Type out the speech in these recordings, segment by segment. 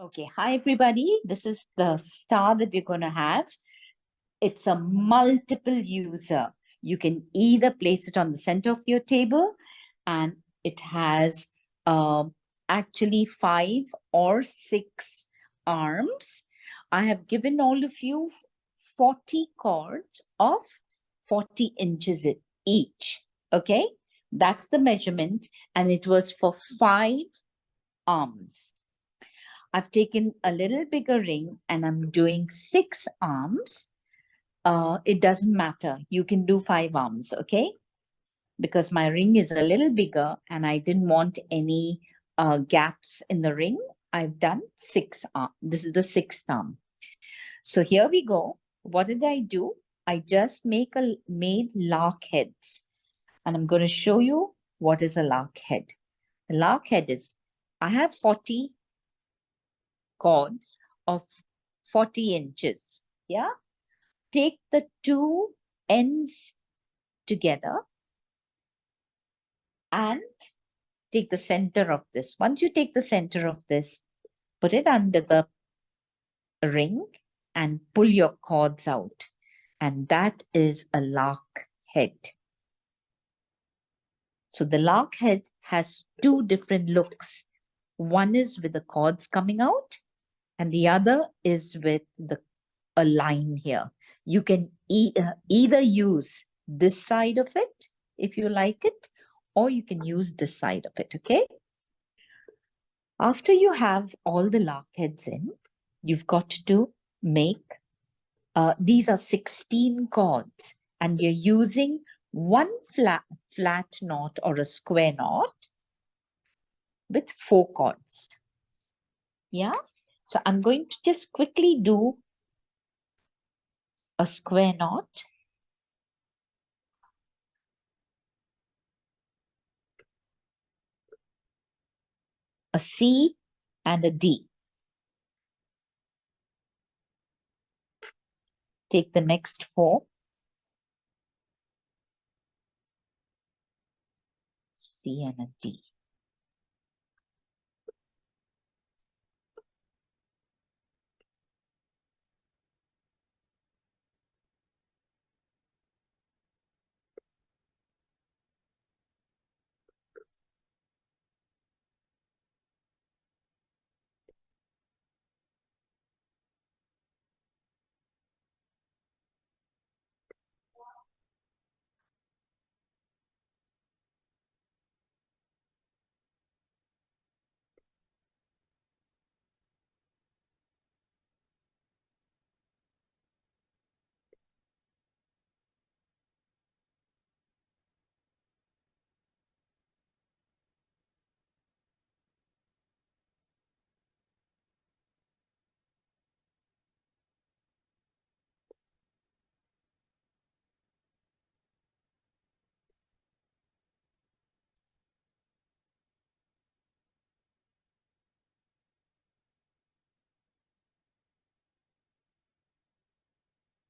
Okay, hi everybody. This is the star that we're going to have. It's a multiple user. You can either place it on the center of your table, and it has actually 5 or 6 arms. I have given all of you 40 cords of 40 inches each. Okay, that's the measurement, and it was for 5 arms. I've taken a little bigger ring and I'm doing 6 arms. It doesn't matter. You can do 5 arms, okay? Because my ring is a little bigger and I didn't want any gaps in the ring. I've done 6 arms. This is the 6th arm. So here we go. What did I do? I just made lark heads. And I'm going to show you what is a lark head. The lark head is, I have 40 cords of 40 inches. Yeah. Take the 2 ends together and take the center of this. Once you take the center of this, put it under the ring and pull your cords out. And that is a lark head. So the lark head has 2 different looks. One is with the cords coming out, and the other is with a line here. You can either use this side of it if you like it, or you can use this side of it, okay? After you have all the lark heads in, you've got to make, these are 16 cords, and you're using one flat knot or a square knot with 4 cords. Yeah, so I'm going to just quickly do a square knot. A C and a D. Take the next 4. C and a D.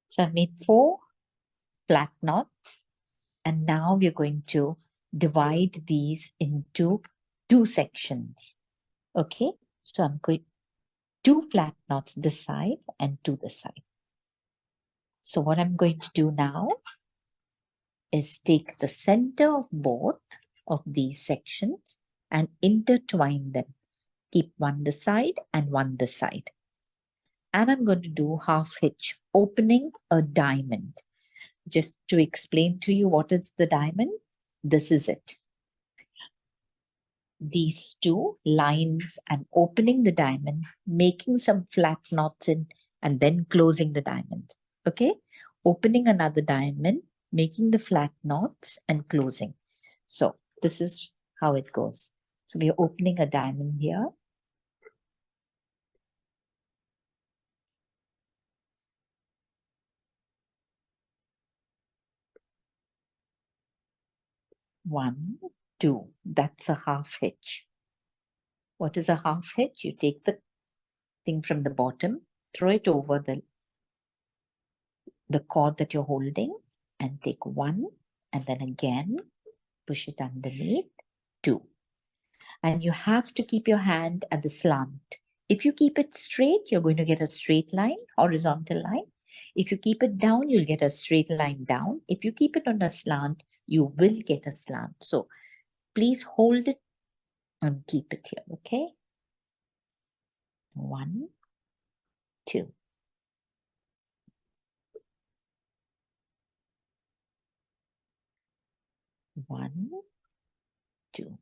So I made 4 flat knots, and now we're going to divide these into 2 sections. Okay, so I'm going 2 flat knots this side and 2 this side. So what I'm going to do now is take the center of both of these sections and intertwine them. Keep one this side and one this side. And I'm going to do half hitch, opening a diamond. Just to explain to you what is the diamond, this is it. These 2 lines and opening the diamond, making some flat knots in, and then closing the diamond. Okay, opening another diamond, making the flat knots and closing. So this is how it goes. So we are opening a diamond here. One, 2, that's a half hitch. What is a half hitch? You take the thing from the bottom, throw it over the cord that you're holding, and take 1, and then again push it underneath, 2. And you have to keep your hand at the slant. If you keep it straight, you're going to get a straight line, horizontal line. If you keep it down, you'll get a straight line down. If you keep it on a slant, you will get a slant. So please hold it and keep it here, okay? 1, 2. 1, 2.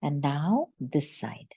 And now this side.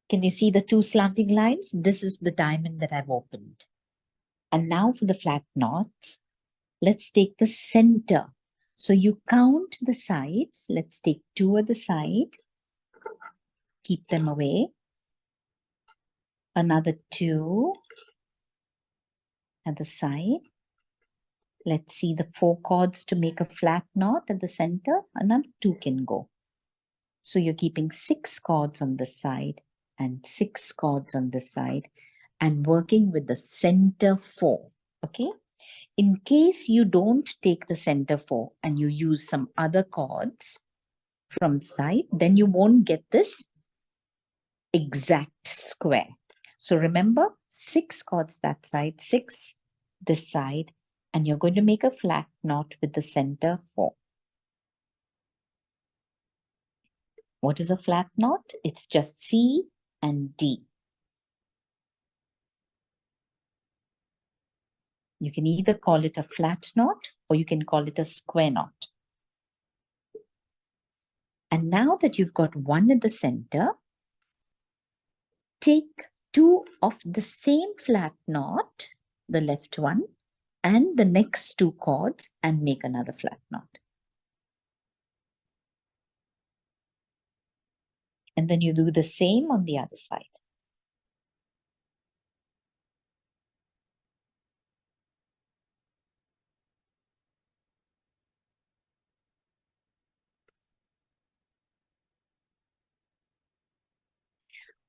Can you see the two slanting lines? This is the diamond that I've opened. And now for the flat knots, let's take the center. So you count the sides. Let's take 2 at the side. Keep them away. Another 2 at the side. Let's see the 4 cords to make a flat knot at the center. Another 2 can go. So you're keeping 6 cords on the side and 6 cords on the side and working with the center 4. Okay? In case you don't take the center 4 and you use some other cords from the side, then you won't get this exact square. So remember, 6 cords that side, 6 this side, and you're going to make a flat knot with the center 4. What is a flat knot? It's just C and D. You can either call it a flat knot or you can call it a square knot. And now that you've got 1 at the center, take 2 of the same flat knot, the left one, and the next 2 cords and make another flat knot. And then you do the same on the other side.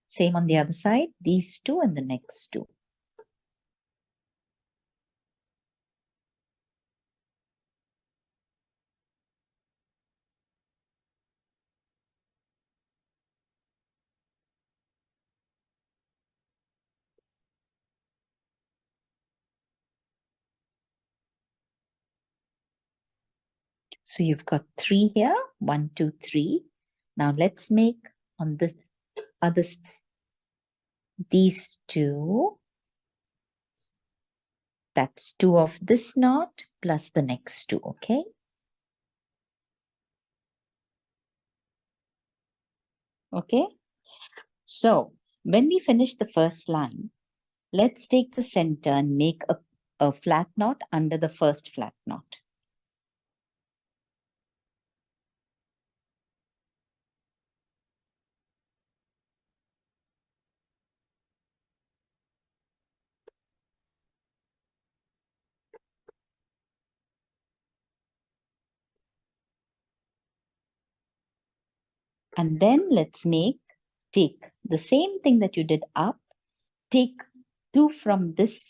Same on the other side, these 2 and the next 2. So you've got 3 here, 1, 2, 3. Now let's make on the other, these 2. That's 2 of this knot plus the next 2, okay? Okay. So when we finish the first line, Let's take the center and make a flat knot under the first flat knot. And then let's take the same thing that you did up, take 2 from this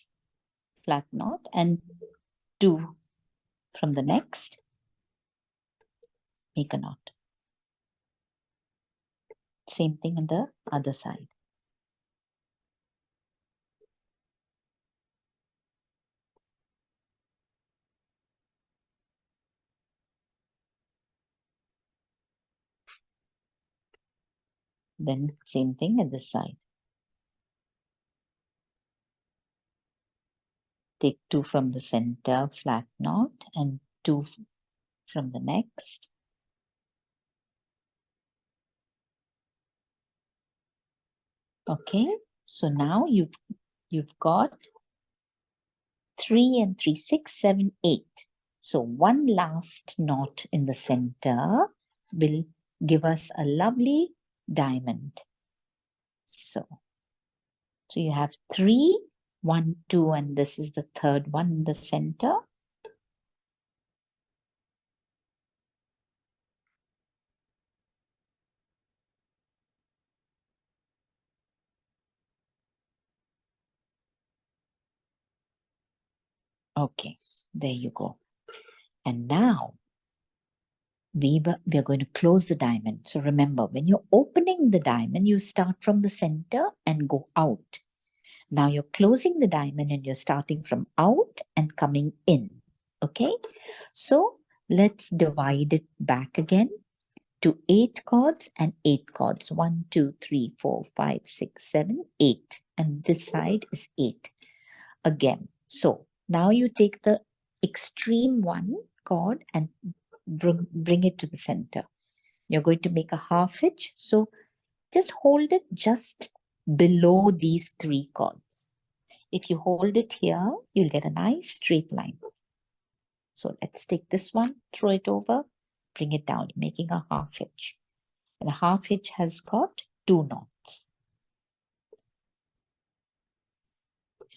flat knot and 2 from the next, make a knot. Same thing on the other side. Then same thing at this side. Take 2 from the center flat knot and 2 from the next. Okay, so now you've got 3 and 3, 6, 7, 8. So one last knot in the center will give us a lovely diamond. So you have 3, 1, 2, and this is the third one in the center. Okay, there you go. And now we are going to close the diamond. So remember, when you're opening the diamond, you start from the center and go out. Now you're closing the diamond and you're starting from out and coming in. Okay, so let's divide it back again to 8 cords and 8 cords. 1, 2, 3, 4, 5, 6, 7, 8. And this side is 8 again. So now you take the extreme one cord and bring it to the center. You're going to make a half hitch. So just hold it just below these 3 cords. If you hold it here, you'll get a nice straight line. So let's take this one, throw it over, bring it down, making a half hitch. And a half hitch has got 2 knots.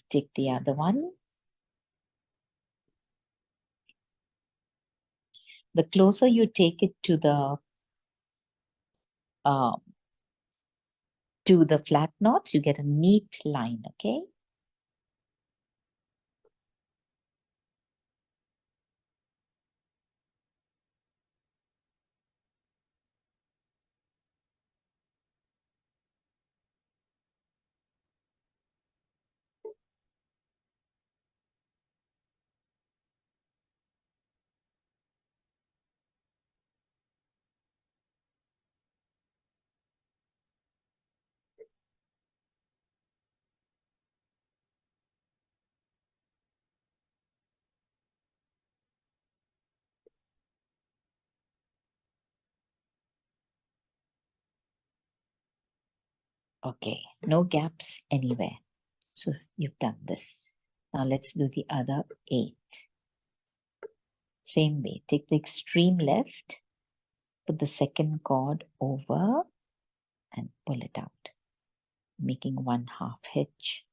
Take the other one. The closer you take it to the flat knots, you get a neat line, okay? Okay, no gaps anywhere. So you've done this. Now let's do the other 8. Same way, take the extreme left, put the second cord over and pull it out, making one half hitch.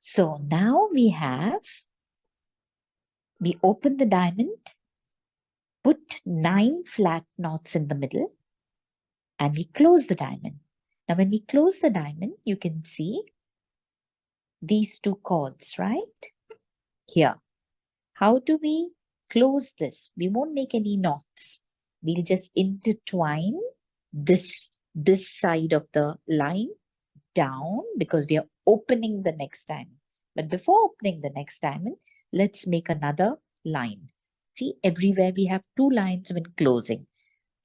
So now we open the diamond, put 9 flat knots in the middle, and we close the diamond. Now when we close the diamond, you can see these 2 cords, right? Here. How do we close this? We won't make any knots. We'll just intertwine this side of the line down because we are opening the next diamond. But before opening the next diamond, let's make another line. See, everywhere we have 2 lines when closing,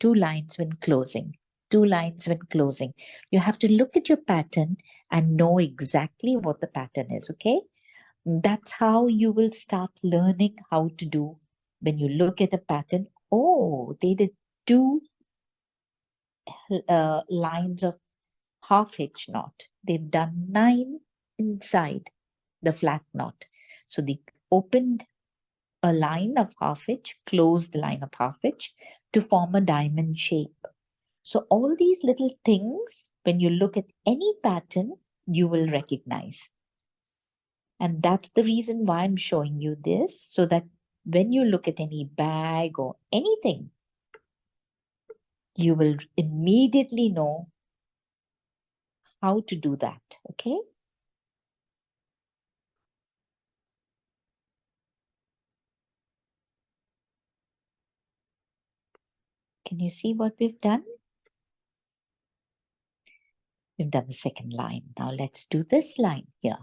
2 lines when closing, 2 lines when closing. You have to look at your pattern and know exactly what the pattern is, okay? That's how you will start learning how to do. When you look at a pattern, oh, they did 2 lines of half hitch knot. They've done 9 inside the flat knot. So they opened a line of half hitch, closed the line of half hitch to form a diamond shape. So all these little things, when you look at any pattern, you will recognize. And that's the reason why I'm showing you this, so that when you look at any bag or anything, you will immediately know how to do that, okay? Can you see what we've done? We've done the second line. Now let's do this line here.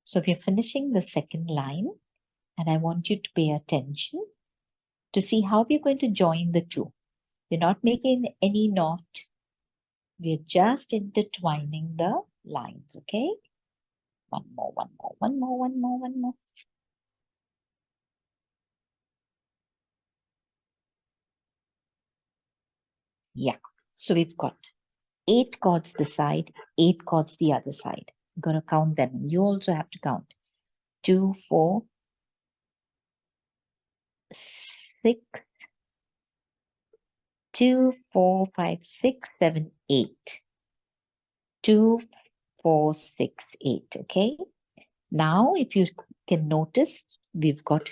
So we're finishing the second line, and I want you to pay attention to see how we're going to join the two. We're not making any knot. We're just intertwining the lines, okay? One more, one more, one more, one more, one more. Yeah, so we've got 8 cords this side, 8 cords the other side. I'm going to count them. You also have to count. 2, 4, 6, 2, 4, 5, 6, 7, 8. 2, 4, 6, 8. Okay. Now, if you can notice, we've got,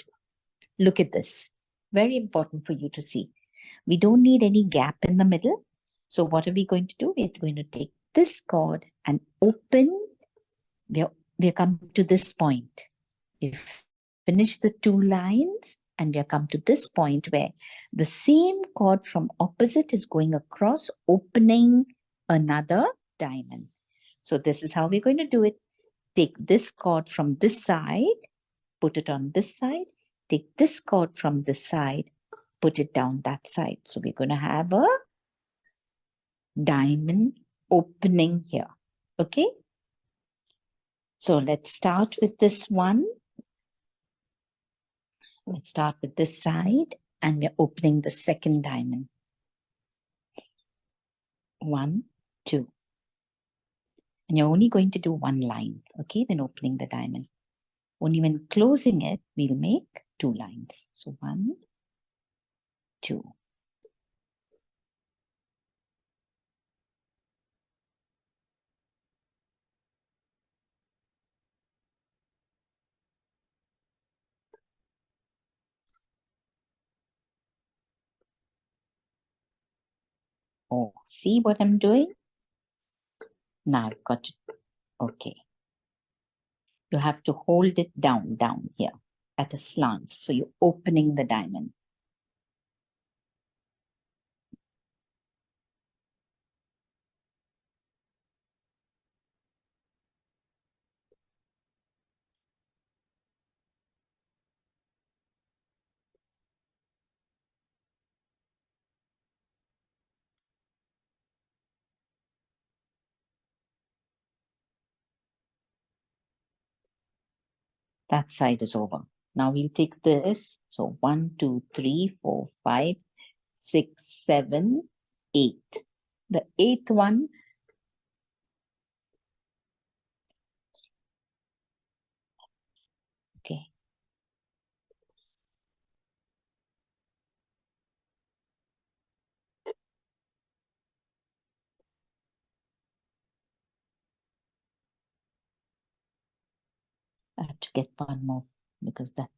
look at this. Very important for you to see. We don't need any gap in the middle. So what are we going to do? We're going to take this cord and open. We're come to this point. We've finished the 2 lines and we have come to this point where the same cord from opposite is going across, opening another diamond. So this is how we're going to do it. Take this cord from this side, put it on this side. Take this cord from this side, put it down that side. So we're going to have a diamond opening here. Okay. So let's start with this one. Let's start with this side and we're opening the second diamond. 1, 2. And you're only going to do 1 line, okay, when opening the diamond. Only when closing it, we'll make 2 lines. So 1, 2. Oh, see what I'm doing? Now I've got it. Okay. You have to hold it down here at a slant. So you're opening the diamond. That side is over. Now we'll take this. So 1, 2, 3, 4, 5, 6, 7. 8. The 8th one, okay. I have to get one more because that.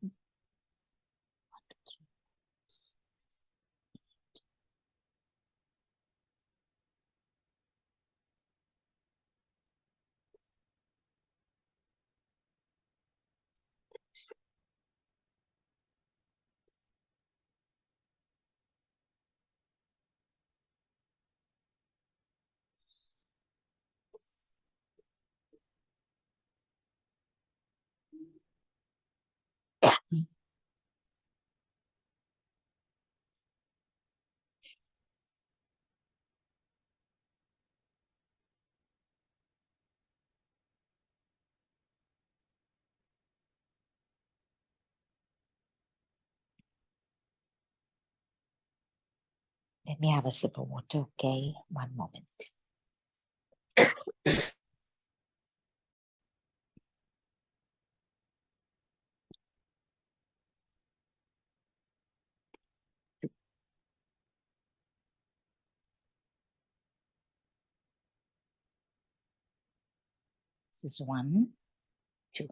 Let me have a sip of water, okay? One moment. This is 1, 2.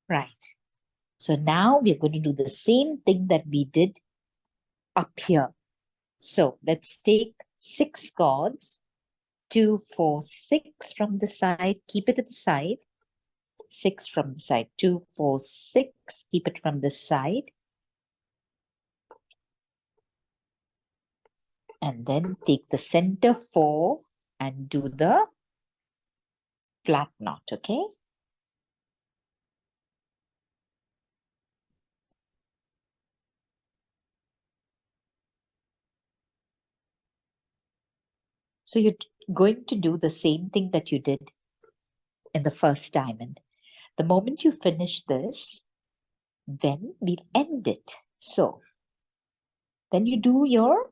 Right. So now we're going to do the same thing that we did up here. So let's take 6 cords, 2, 4, 6 from the side, keep it at the side, 6 from the side, 2, 4, 6, keep it from the side, and then take the center 4 and do the flat knot, okay? So you're going to do the same thing that you did in the first diamond. The moment you finish this, then we'll end it. So then you do your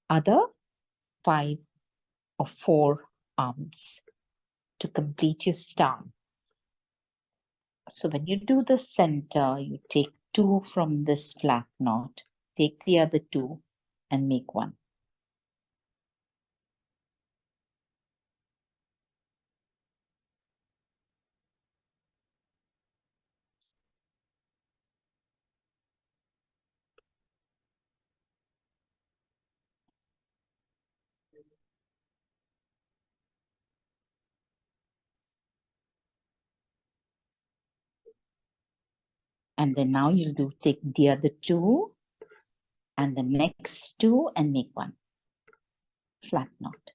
other 5 or 4 arms to complete your star. So when you do the center, you take 2 from this flat knot, take the other 2 and make 1. And then now you'll do take the other 2 and the next 2 and make 1 flat knot.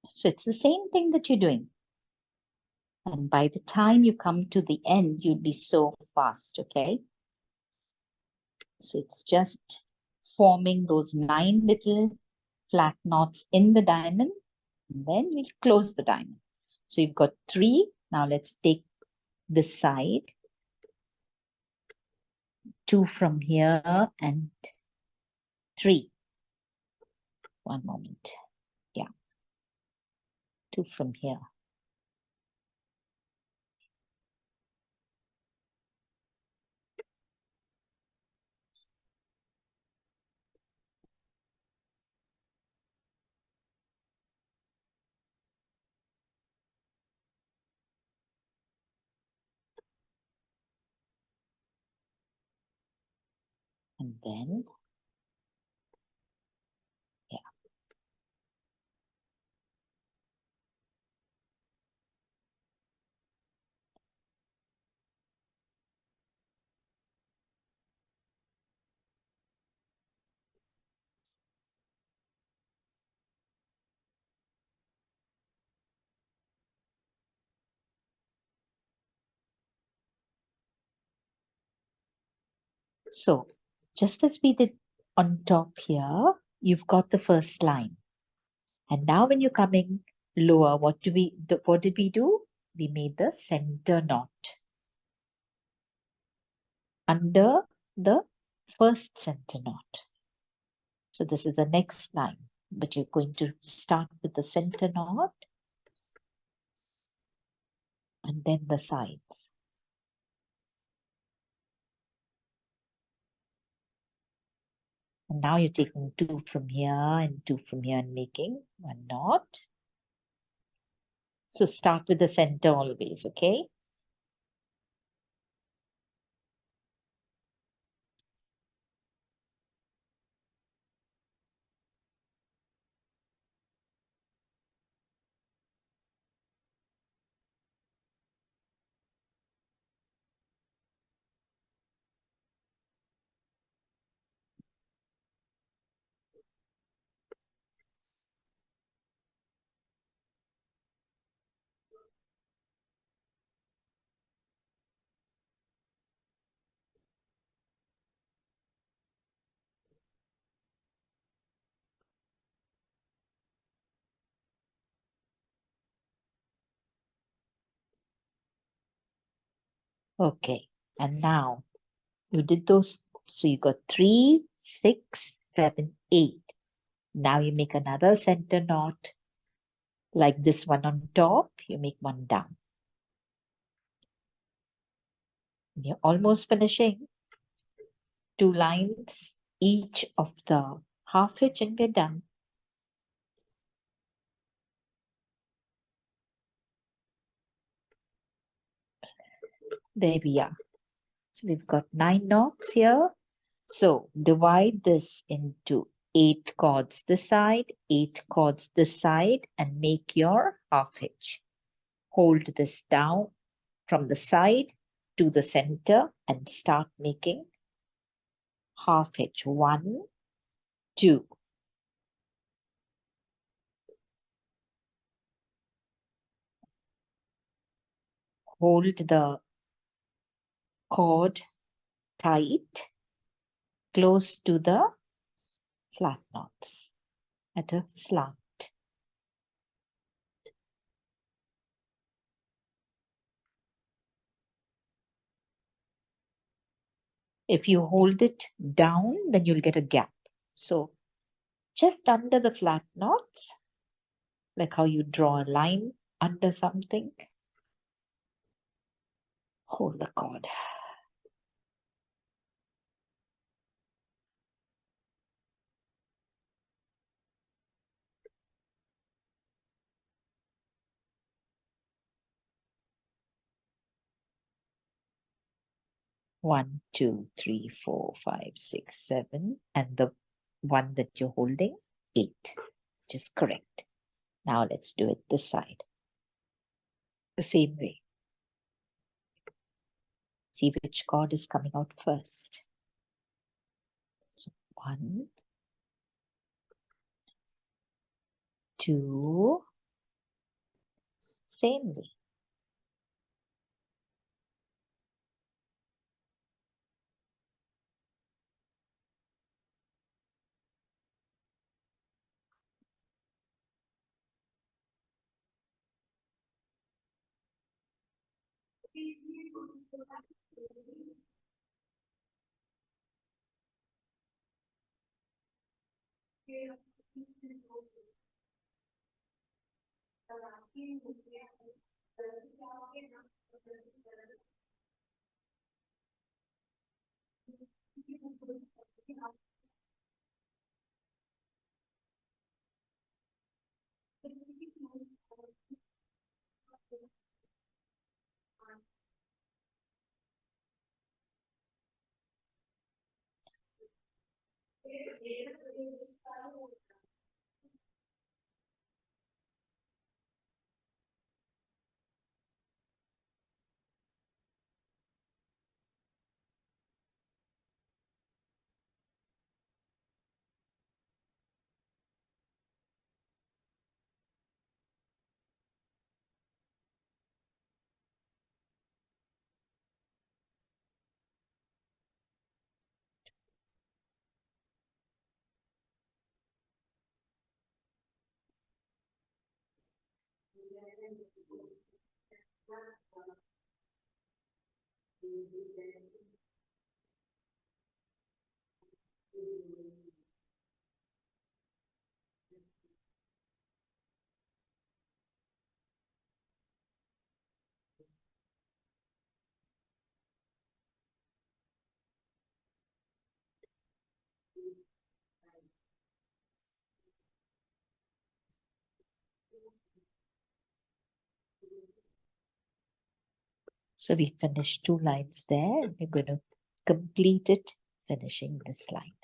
So it's the same thing that you're doing. And by the time you come to the end, you'll be so fast, okay? So it's just forming those 9 little flat knots in the diamond, and then you'll close the diamond. So you've got 3. Now let's take this side, 2 from here and 3. One moment. Yeah. 2 from here. And then, yeah. So just as we did on top here, you've got the first line. And now when you're coming lower, what did we do? We made the center knot under the first center knot. So this is the next line, but you're going to start with the center knot and then the sides. And now you're taking 2 from here and 2 from here and making one knot. So start with the center always, okay? Okay, and now you did those. So you got 3, 6, 7, 8. Now you make another center knot like this one on top. You make one down. You're almost finishing. 2 lines each of the half hitch and we're done. There we are. So we've got 9 knots here. So divide this into 8 cords this side, 8 cords this side, and make your half hitch. Hold this down from the side to the center and start making half hitch. 1, 2. Hold the cord tight, close to the flat knots at a slant. If you hold it down, then you'll get a gap. So just under the flat knots, like how you draw a line under something, hold the cord. One, two, three, 4, 5, 6, 7, and the one that you're holding, 8, which is correct. Now let's do it this side. The same way. See which cord is coming out first. So 1, 2, same way. So we finished 2 lines there, and we're going to complete it finishing this line.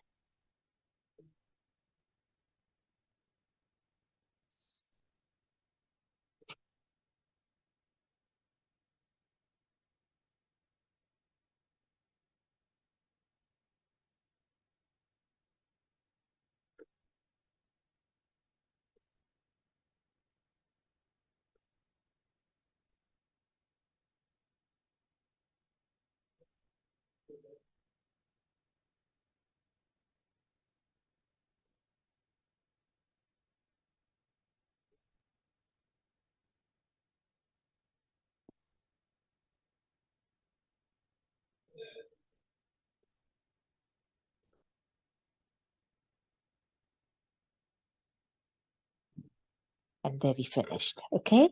And there we finished. Okay.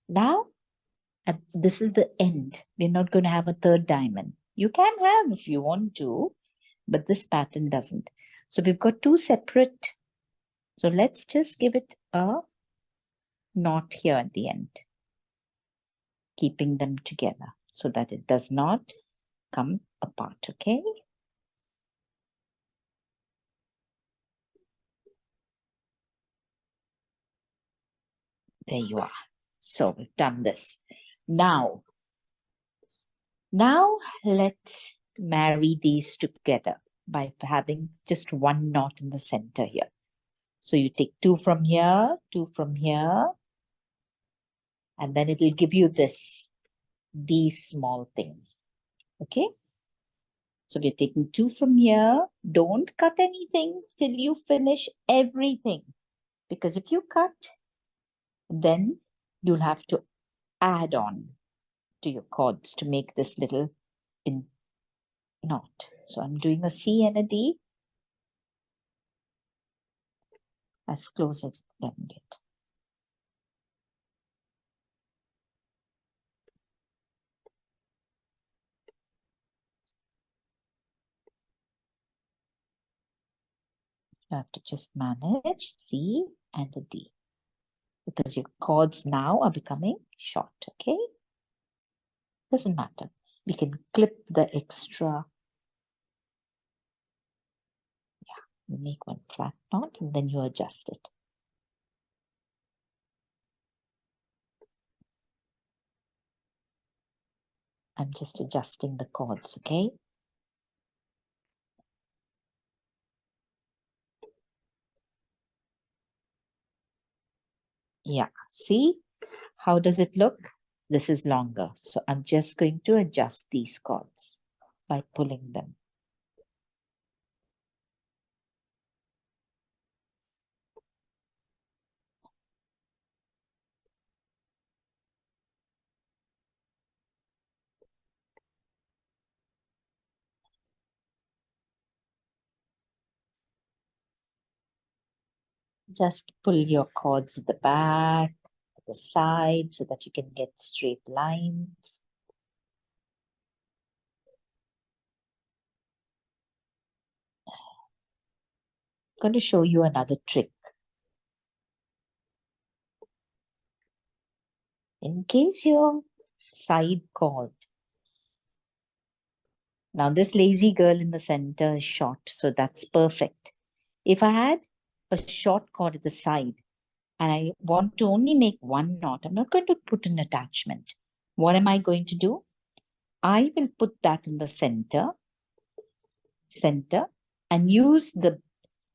Now, and this is the end. We're not going to have a third diamond. You can have if you want to, but this pattern doesn't. So we've got 2 separate. So let's just give it a knot here at the end, keeping them together so that it does not come apart. Okay. There you are. So we've done this. Now let's marry these together by having just 1 knot in the center here. So you take 2 from here, 2 from here, and then it will give you these small things. Okay. So we're taking 2 from here. Don't cut anything till you finish everything. Because if you cut, then you'll have to add on to your cords to make this little knot. So I'm doing a C and a D as close as I can get. You have to just manage C and a D because your cords now are becoming short. Okay. Doesn't matter. We can clip the extra. Yeah, you make one flat knot and then you adjust it. I'm just adjusting the cords, okay? Yeah, see? How does it look? This is longer. So I'm just going to adjust these cords by pulling them. Just pull your cords at the back, at the side, so that you can get straight lines. I'm going to show you another trick. In case your side cord. Now this lazy girl in the center is short, so that's perfect. If I had a short cord at the side and I want to only make one knot, I'm not going to put an attachment. What am I going to do? I will put that in the center, and use the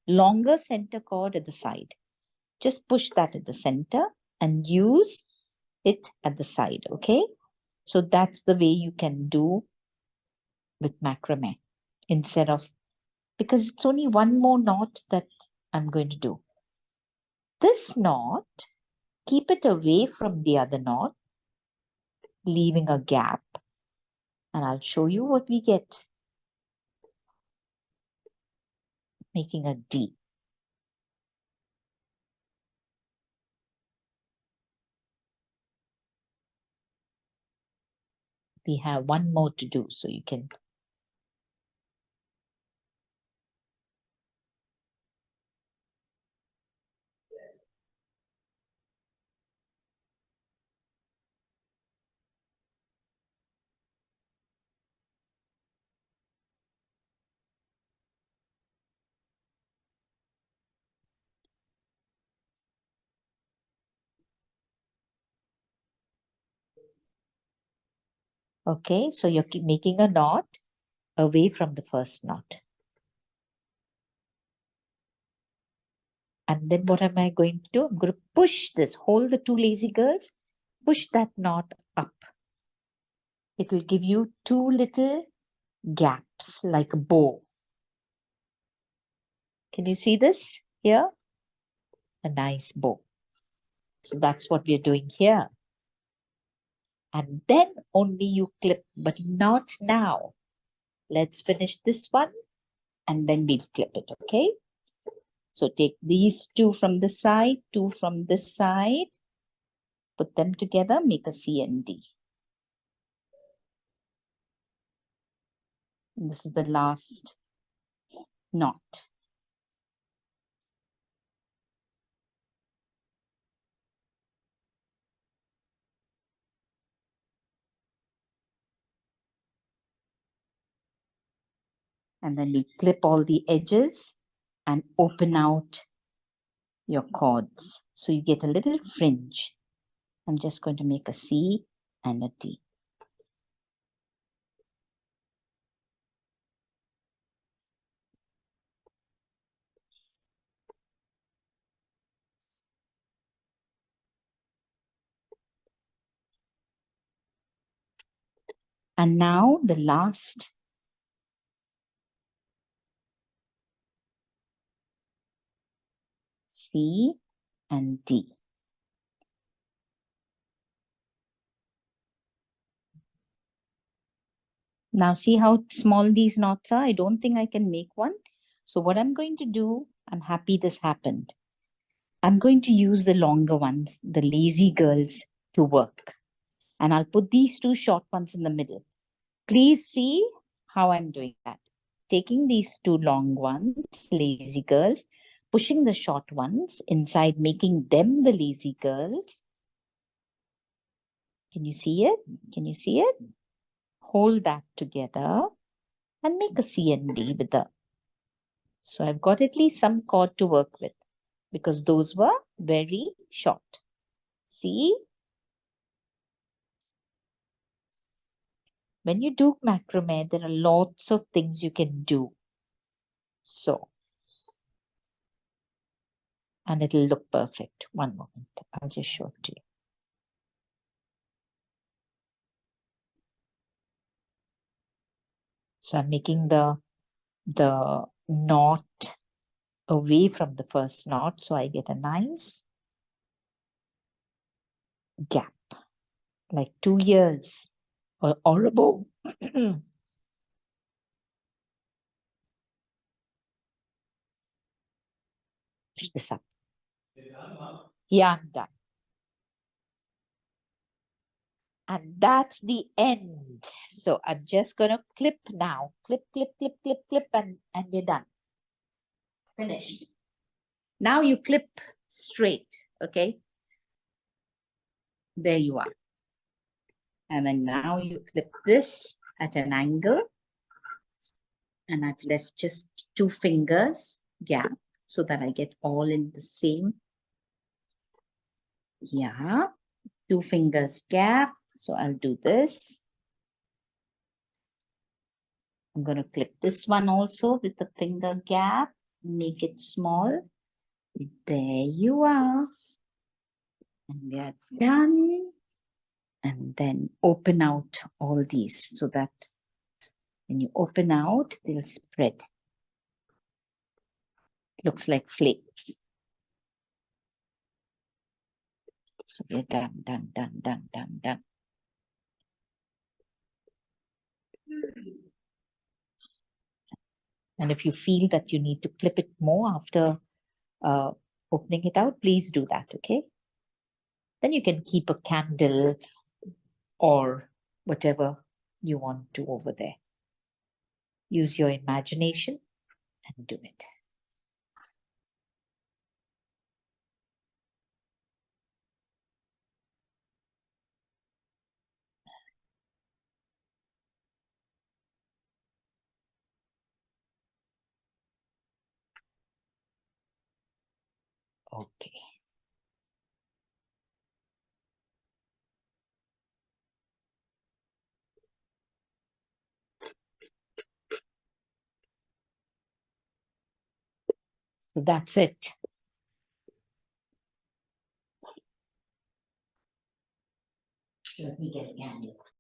longer center cord at the side. Just push that at the center and use it at the side, okay? So that's the way you can do with macrame instead of, because it's only one more knot that I'm going to do. This knot, keep it away from the other knot, leaving a gap, and I'll show you what we get. Making a D. We have one more to do, so you can. Okay, so you're making a knot away from the first knot. And then what am I going to do? I'm going to push this, hold the two lazy girls, push that knot up. It will give you two little gaps like a bow. Can you see this here? A nice bow. So that's what we're doing here. And then only you clip, but not now. Let's finish this one and then we'll clip it, okay? So take these two from this side, two from this side, put them together, make a C and D. And this is the last knot. And then you clip all the edges and open out your cords. So you get a little fringe. I'm just going to make a C and a D. And now the last C and D. Now see how small these knots are? I don't think I can make one. So what I'm going to do, I'm happy this happened. I'm going to use the longer ones, the lazy girls, to work. And I'll put these two short ones in the middle. Please see how I'm doing that. Taking these two long ones, lazy girls, pushing the short ones inside, making them the lazy girls. Can you see it? Can you see it? Hold that together and make a C and D with the. So I've got at least some cord to work with because those were very short. See? When you do macrame, there are lots of things you can do. So, and it'll look perfect. One moment, I'll just show it to you. So I'm making the knot away from the first knot, so I get a nice gap, like 2 years or above. Push this up. Yeah, I'm done. And that's the end. So I'm just going to clip now. Clip, clip, clip, clip, clip, and we're done. Finished. Now you clip straight, okay? There you are. And then now you clip this at an angle. And I've left just 2 fingers gap. so that I get all in the same. Yeah, 2 fingers gap. So I'll do this. I'm going to clip this one also with the finger gap, make it small. There you are. And we are done. And then open out all these so that when you open out, they'll spread. Looks like flakes. So we're done, done, done, done, done, done. And if you feel that you need to clip it more after opening it out, please do that, okay? Then you can keep a candle or whatever you want to over there. Use your imagination and do it. Okay. So that's it. Let me get a candle.